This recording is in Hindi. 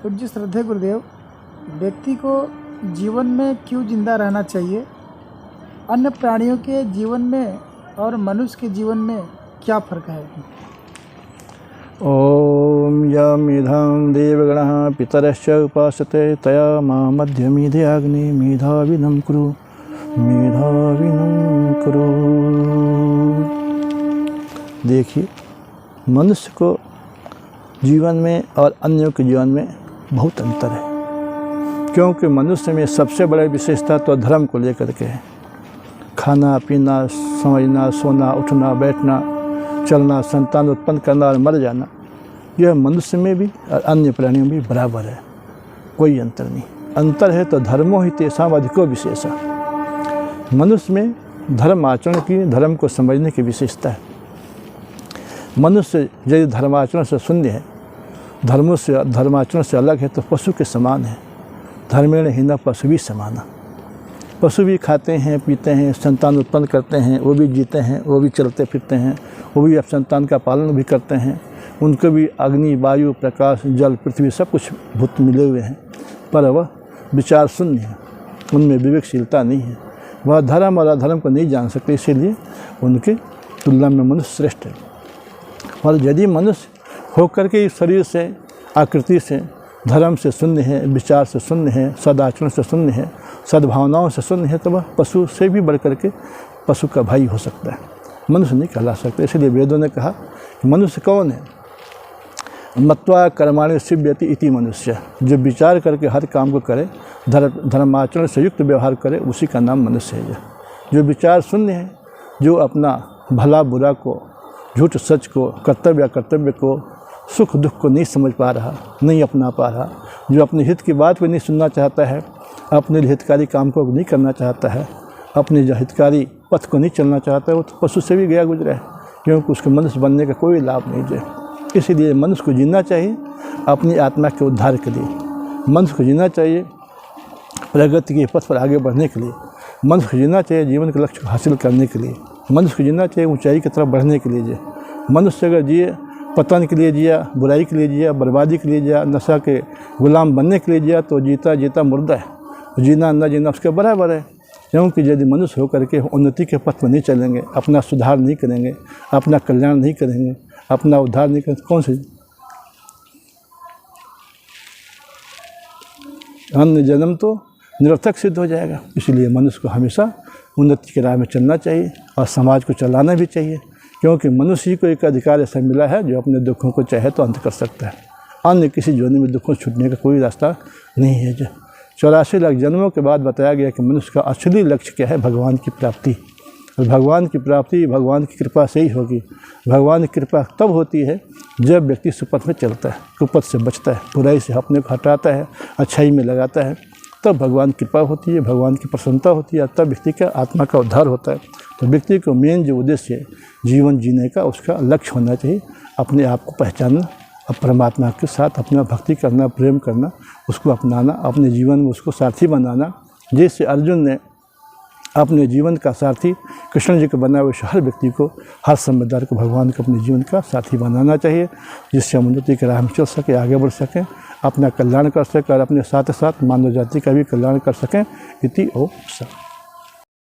पूज्य श्रद्धेय गुरुदेव, व्यक्ति को जीवन में क्यों जिंदा रहना चाहिए? अन्य प्राणियों के जीवन में और मनुष्य के जीवन में क्या फ़र्क है? ओम यमिधं देवगणः पितरश्च उपासते तया मां मध्यमिधे अग्नि मेधाविनं कुरु मेधाविनं कुरु। देखिए, मनुष्य को जीवन में और अन्यों के जीवन में बहुत अंतर है, क्योंकि मनुष्य में सबसे बड़ी विशेषता तो धर्म को लेकर के है। खाना पीना, समझना, सोना, उठना, बैठना, चलना, संतान उत्पन्न करना और मर जाना, यह मनुष्य में भी और अन्य प्राणियों में भी बराबर है, कोई अंतर नहीं। अंतर है तो धर्मो ही तेषाम् अधिको विशेषा। मनुष्य में धर्म आचरण की, धर्म को समझने की विशेषता है। मनुष्य यदि धर्माचरण से शून्य है, धर्माचरण से अलग है, तो पशु के समान है। धर्मेण हीना पशु भी समाना। पशु भी खाते हैं, पीते हैं, संतान उत्पन्न करते हैं, वो भी जीते हैं, वो भी चलते फिरते हैं, वो भी अब संतान का पालन भी करते हैं। उनको भी अग्नि, वायु, प्रकाश, जल, पृथ्वी सब कुछ भूत मिले हुए हैं, पर वह विचार शून्य है, उनमें विवेकशीलता नहीं है। वह धर्म और अधर्म को नहीं जान सकते, इसीलिए उनके तुलना में मनुष्य श्रेष्ठ है। और यदि मनुष्य होकर के इस शरीर से, आकृति से, धर्म से शून्य है, विचार से शून्य है, सदाचरण से शून्य है, सद्भावनाओं से शून्य है, तो वह पशु से भी बढ़ कर के पशु का भाई हो सकता है, मनुष्य नहीं कहला सकता। इसलिए वेदों ने कहा मनुष्य कौन है? मत्वा कर्माणि सिद्ध्यति इति मनुष्य। जो विचार करके हर काम को करे, धर्माचरण से युक्त व्यवहार करे, उसी का नाम मनुष्य है। जो विचार शून्य है, जो अपना भला बुरा को, झूठ सच को, कर्तव्य अकर्तव्य को, सुख दुख को नहीं समझ पा रहा, नहीं अपना पा रहा, जो अपने हित की बात को नहीं सुनना चाहता है, अपने हितकारी काम को नहीं करना चाहता है, अपने जो हितकारी पथ को नहीं चलना चाहता है, वो तो पशु से भी गया गुजरा है, क्योंकि उसके मनुष्य बनने का कोई लाभ नहीं है। इसीलिए मनुष्य को जीना चाहिए अपनी आत्मा के उद्धार के लिए। मनुष्य को जीना चाहिए प्रगति के पथ पर आगे बढ़ने के लिए। मनुष्य को जीना चाहिए जीवन के लक्ष्य को हासिल करने के लिए। मनुष्य को जीना चाहिए ऊंचाई की तरफ बढ़ने के लिए। मनुष्य अगर जिए पतन के लिए जिया, बुराई के लिए जिया, बर्बादी के लिए जिया, नशा के गुलाम बनने के लिए जिया, तो जीता जीता मुर्दा है। जीना न जीना उसके बराबर है। क्योंकि यदि मनुष्य होकर के उन्नति के पथ पर नहीं चलेंगे, अपना सुधार नहीं करेंगे, अपना कल्याण नहीं करेंगे, अपना उद्धार नहीं करेंगे, कौन से अन्य जन्म तो निरर्थक सिद्ध हो जाएगा। इसलिए मनुष्य को हमेशा उन्नति के राह में चलना चाहिए और समाज को चलाना भी चाहिए, क्योंकि मनुष्य ही को एक अधिकार ऐसा मिला है जो अपने दुखों को चाहे तो अंत कर सकता है। अन्य किसी योनि में दुखों छूटने का कोई रास्ता नहीं है। जो 84 लाख जन्मों के बाद बताया गया कि मनुष्य का असली लक्ष्य क्या है? भगवान की प्राप्ति। और भगवान की प्राप्ति भगवान की कृपा से ही होगी। भगवान की कृपा तब होती है जब व्यक्ति सुपथ में चलता है, कुपथ से बचता है, बुराई से अपने को हटाता है, अच्छाई में लगाता है, तब भगवान की कृपा होती है, भगवान की प्रसन्नता होती है, तब व्यक्ति का आत्मा का उद्धार होता है। तो व्यक्ति को मेन जो उद्देश्य है जीवन जीने का, उसका लक्ष्य होना चाहिए अपने आप को पहचानना, अब परमात्मा के साथ अपना भक्ति करना, प्रेम करना, उसको अपनाना, अपने जीवन में उसको साथी बनाना। जैसे अर्जुन ने अपने जीवन का साथी कृष्ण जी को बनाए, वैसे हर व्यक्ति को, हर समझदार को भगवान को अपने जीवन का साथी बनाना चाहिए, जिससे हम उन्नति के राह में चल सके, आगे बढ़ सकें, अपना कल्याण कर सकें और अपने साथ साथ मानव जाति का भी कल्याण कर सकें। इति ओम।